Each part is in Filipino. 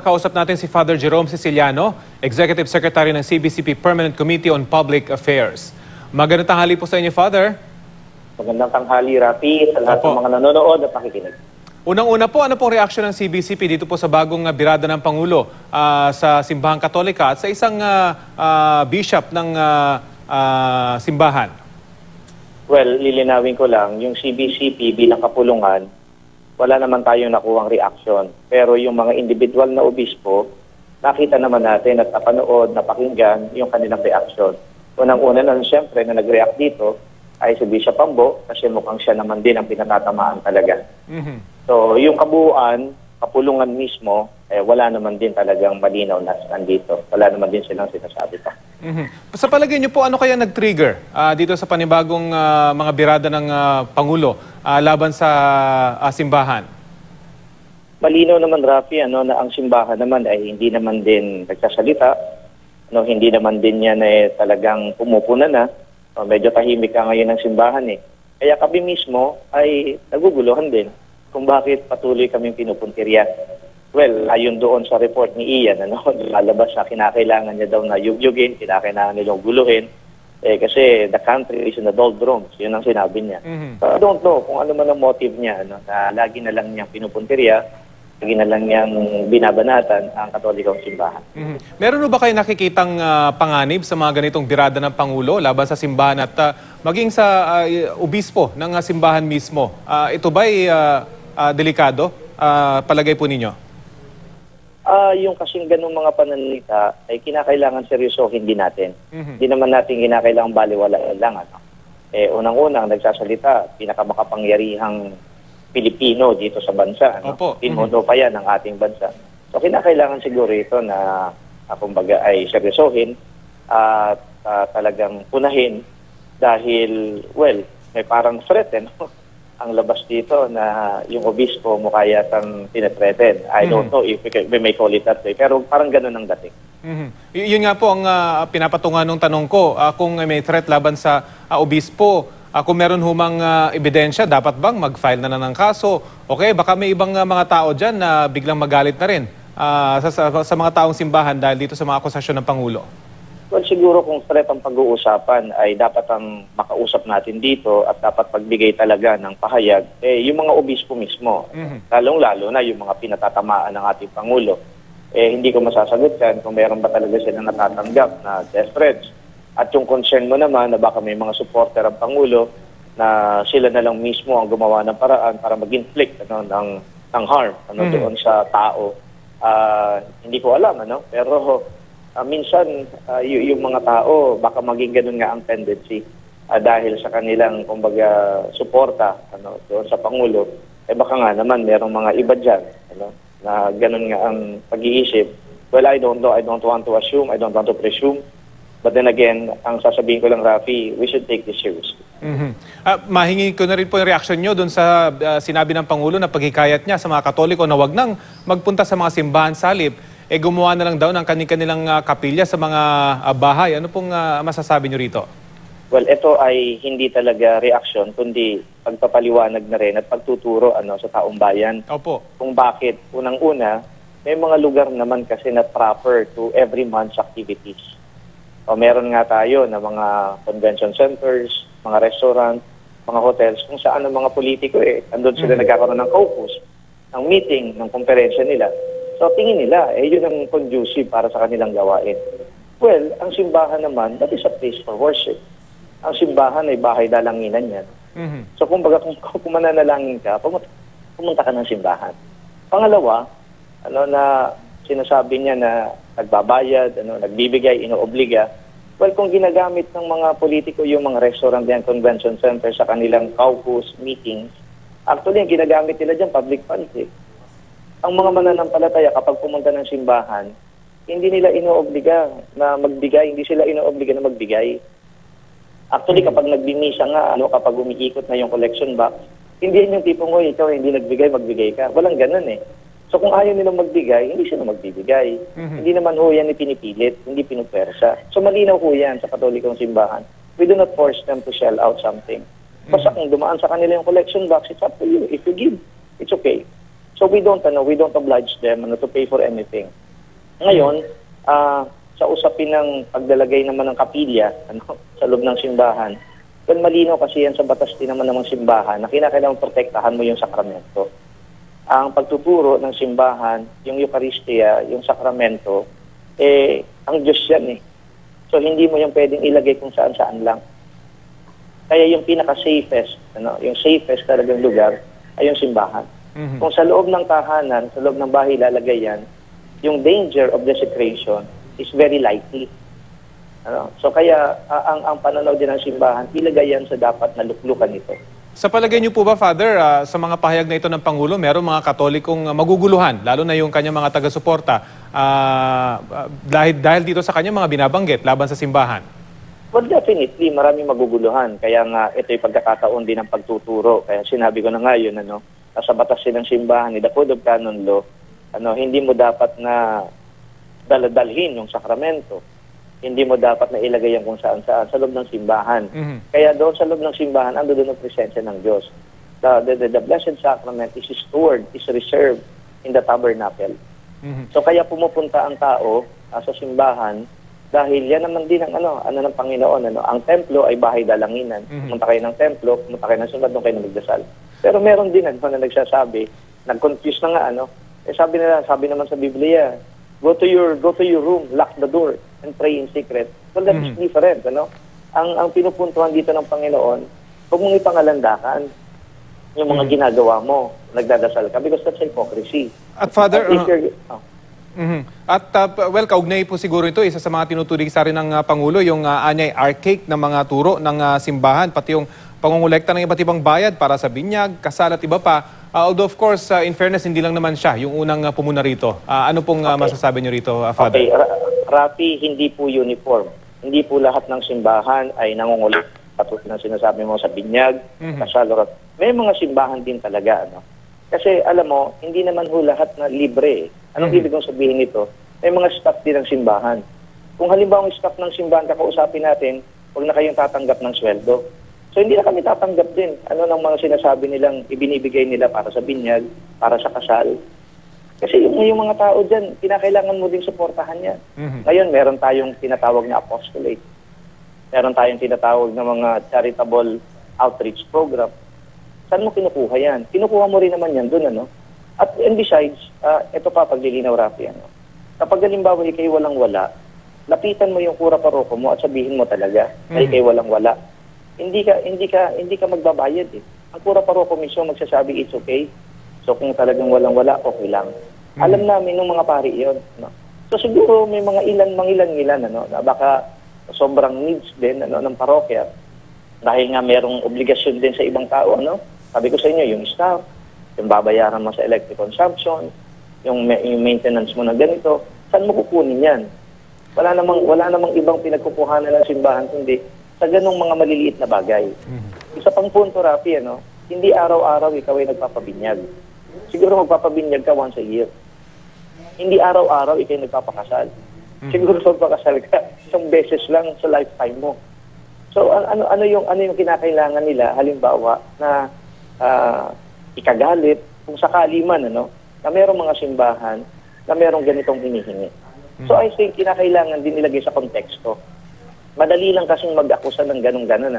Kausap natin si Father Jerome Siciliano, Executive Secretary ng CBCP Permanent Committee on Public Affairs. Magandang tanghali po sa inyo, Father. Magandang tanghali, Rafi, sa lahat ng mga nanonood at nakikinig. Unang-una po, ano pong reaksyon ng CBCP dito po sa bagong birada ng Pangulo sa Simbahang Katolika at sa isang bishop ng simbahan? Well, lilinawin ko lang, yung CBCP bilang kapulungan, wala naman tayong nakuhang reaksyon. Pero yung mga individual na obispo, nakita naman natin at napanood, napakinggan yung kanilang reaksyon. Unang-una na siyempre na nag-react dito ay si Bishop Ambo kasi mukhang siya naman din ang pinatatamaan talaga. So yung kabuuan, kapulungan mismo, wala naman din talagang malinaw na nandito. Wala naman din silang sinasabi pa. Sa palagay niyo po, ano kaya nag-trigger dito sa panibagong mga birada ng Pangulo laban sa simbahan? Malinaw naman, Rafi, na ang simbahan naman ay hindi naman din nagsasalita. Hindi naman din yan talagang pumupuna na. Medyo tahimik ka ngayon ng simbahan eh. Kaya kami mismo ay naguguluhan din kung bakit patuloy kaming pinupuntirya. Well, ayon doon sa report ni Ian, lalabas na kinakailangan niya daw na yugyugin, kinakailangan nilang guluhin. Kasi the country is in a doldrums. Yun ang sinabi niya. So, I don't know kung ano man ang motive niya, na lagi na lang niyang pinupuntirya, lagi na lang niyang binabanatan ang Katolikong simbahan. Meron ba kayo nakikitang panganib sa mga ganitong birada ng Pangulo laban sa simbahan at maging sa obispo ng simbahan mismo? Ito ba'y delikado? Palagay po ninyo? Yung kasing ganung mga pananalita ay kinakailangan seryosohin din natin. Hindi naman natin kinakailangan baliwalain lang. Unang-unang nagsasalita, pinakamakapangyarihang Pilipino dito sa bansa. Pinuno pa yan ng ating bansa. So kinakailangan siguro ito na kumbaga ay seryosohin at talagang punahin dahil, well, may parang threat ang labas dito na yung obispo mukha yatang tinatreaten. I don't know if we may call it that way, pero parang ganun ang dating. Yun nga po ang pinapatungan ng tanong ko, kung may threat laban sa obispo, kung meron humang ebidensya, dapat bang mag-file na ng kaso? Okay, baka may ibang mga tao dyan na biglang magalit na rin sa mga taong simbahan dahil dito sa mga akusasyon ng Pangulo. Well, siguro kung threat ang pag-uusapan ay dapat ang makausap natin dito at dapat pagbigay talaga ng pahayag yung mga obispo mismo. Lalong-lalo na yung mga pinatatamaan ng ating Pangulo. Hindi ko masasagot yan kung meron ba talaga silang natatanggap na death threats. At yung concern mo naman na baka may mga supporter ang Pangulo na sila na lang mismo ang gumawa ng paraan para mag-inflict ng harm doon sa tao. Hindi ko alam, pero minsan yung mga tao baka maging ganun nga ang tendency dahil sa kanilang kumbaga suporta doon sa Pangulo, baka nga naman merong mga iba dyan na ganun nga ang pag-iisip. Well, I don't know, I don't want to assume, I don't want to presume, but then again, ang sasabihin ko lang, Rafi, we should take this seriously. Mahingi ko na rin po yung reaksyon nyo doon sa sinabi ng Pangulo na paghikayat niya sa mga Katoliko na wag nang magpunta sa mga simbahan salib, gumawa na lang daw ng kanilang kapilya sa mga bahay. Ano pong masasabi nyo rito? Well, ito ay hindi talaga reaksyon, kundi pagpapaliwanag na rin at pagtuturo sa taong bayan. Opo. Kung bakit. Unang-una, may mga lugar naman kasi na proper to every month's activities. Meron nga tayo na mga convention centers, mga restaurant, mga hotels, kung saan ang mga politiko andun sila nagkakaroon ng caucus, ng meeting, ng konferensya nila. So tingin nila, yun ang conducive para sa kanilang gawain. Well, ang simbahan naman, that is a place for worship. Ang simbahan ay bahay dalanginan yan. So kumbaga, kung mananalangin ka, pumunta ka ng simbahan. Pangalawa, na sinasabi niya na nagbabayad, nagbibigay, inoobliga. Well, kung ginagamit ng mga politiko yung mga restaurant and convention center sa kanilang caucus, meetings, actually, ang ginagamit nila dyan, public funds. Ang mga mananampalataya kapag pumunta ng simbahan, hindi nila inoobliga na magbigay, hindi sila inoobliga na magbigay. Actually, kapag nagbimisa nga, kapag umiikot na yung collection box, hindi yan yung tipong, ikaw hindi nagbigay, magbigay ka. Walang ganun So kung ayaw nilang magbigay, hindi sila magbibigay. Hindi naman yan pinipilit, hindi pinupwersa. So malinaw yan sa Katolikong simbahan. We do not force them to shell out something. Basta kung dumaan sa kanila yung collection box, it's up to you. If you give, it's okay. So we don't oblige them to pay for anything. Ngayon, sa usapin ng paglalagay naman ng kapilya sa loob ng simbahan, well, malinaw kasi yan sa batas din naman ng simbahan na kinakailangan protektahan mo yung sakramento. Ang pagtuturo ng simbahan, yung Eucharistia, yung sakramento, ang Diyos yan eh. So hindi mo yung pwedeng ilagay kung saan-saan lang. Kaya yung pinaka-safest, yung safest talagang lugar ay yung simbahan. Kung sa loob ng tahanan, sa loob ng bahay lalagay yan, yung danger of desecration is very likely. So kaya ang pananaw din ng simbahan, ilagay yan sa dapat na luklukan nito. Sa palagay niyo po ba, Father, sa mga pahayag na ito ng Pangulo, meron mga Katolikong maguguluhan, lalo na yung kanyang mga taga-suporta, dahil dito sa kanyang mga binabanggit laban sa simbahan? Well, definitely, maraming maguguluhan. Kaya nga, ito yung pagkakataon din ng pagtuturo. Kaya sinabi ko na nga yun, sa batas ng simbahan, the Code of Canon Law, hindi mo dapat na daladalhin yung sakramento. Hindi mo dapat na ilagay yan kung saan-saan sa loob ng simbahan. Kaya doon sa loob ng simbahan, ando doon ang presensya ng Diyos. The Blessed Sacrament is stored, is reserved in the tabernacle. So kaya pumupunta ang tao sa simbahan dahil yan naman din ang ng Panginoon. Ang templo ay bahay dalanginan. Pumunta kayo ng templo, pumunta kayo ng simbahan, doon kayo magdasal. Pero meron din na nagsasabi, nag-confuse na nga, sabi naman sa Biblia, go to your room, lock the door, and pray in secret. Well, that is different, Ang pinupuntuhan dito ng Panginoon, huwag mong ipangalandakan yung mga ginagawa mo, nagdadasal ka, because that's hypocrisy. At Father, well, kaugnay po siguro ito, isa sa mga tinutulig sa rin ng Pangulo, yung anyay archaic na mga turo ng simbahan, pati yung pangungulekta ng iba't ibang bayad para sa binyag, kasal at iba pa. Although of course, in fairness, hindi lang naman siya yung unang pumuna rito. Ano pong masasabi niyo rito, Father? Okay, Rafi, hindi po uniform. Hindi po lahat ng simbahan ay nangungulit. Patuloy na sinasabi mo sa binyag, kasal, may mga simbahan din talaga. Kasi alam mo, hindi naman ho lahat na libre. Anong ibig kong sabihin nito? May mga staff din ng simbahan. Kung halimbawa ang staff ng simbahan, kakausapin natin, huwag na kayong tatanggap ng sweldo. So hindi na kami tatanggap din ng mga sinasabi nilang ibinibigay nila para sa binyag, para sa kasal. Kasi yung mga tao dyan, kinakailangan mo din suportahan yan. Ngayon, meron tayong tinatawag na apostolate. Meron tayong tinatawag na mga charitable outreach program. Saan mo kinukuha yan? Kinukuha mo rin naman yan doon, And besides, ito pa, paglilinaw, Rafi, kapag halimbawa ikay walang-wala, lapitan mo yung kura paroko mo at sabihin mo talaga na ikay walang-wala. Hindi ka magbabayad eh. Ang kura paroko mismo magsasabi it's okay. So kung talagang walang-wala, okay lang. Alam namin ng mga pari 'yon, So siguro may mga ilan na baka sobrang needs din ng parokya dahil nga merong obligasyon din sa ibang tao, Sabi ko sa inyo, yung staff, yung babayaran mo sa electric consumption, yung maintenance mo na ganito, saan mo kukunin 'yan? Wala namang ibang pinagkukuhanan ng simbahan kundi sa ganong mga maliliit na bagay. Isa pang punto, Rafi, hindi araw-araw ikaw ay nagpapabinyag. Siguro magpapabinyag ka once a year. Hindi araw-araw ikaw ay nagpapakasal. Siguro magpapakasal ka isang beses lang sa lifetime mo. So ano yung kinakailangan nila, halimbawa na ikagalit kung sakali man na merong mga simbahan na merong ganitong hinihingi. So I think kinakailangan din nilagay sa konteksto. Madali lang kasing mag-akusa ng ganun-ganon,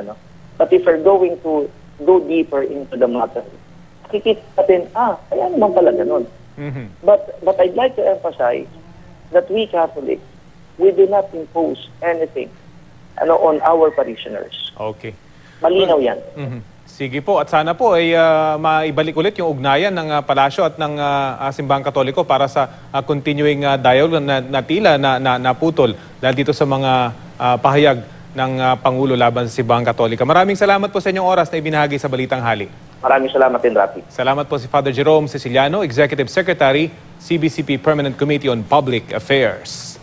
But if we're going to go deeper into the matter, kikita natin, kaya naman pala ganun. But I'd like to emphasize that we Catholics, we do not impose anything on our parishioners. Okay. Malinaw yan. Sige po, at sana po ay maibalik ulit yung ugnayan ng palasyo at ng Simbahang Katoliko para sa continuing dialogue na tila naputol dahil dito sa mga pahayag ng Pangulo laban sa Simbahang Katolika. Maraming salamat po sa inyong oras na ibinahagi sa Balitang Hali. Maraming salamat din, Rafi. Salamat po si Father Jerome Siciliano, Executive Secretary, CBCP Permanent Committee on Public Affairs.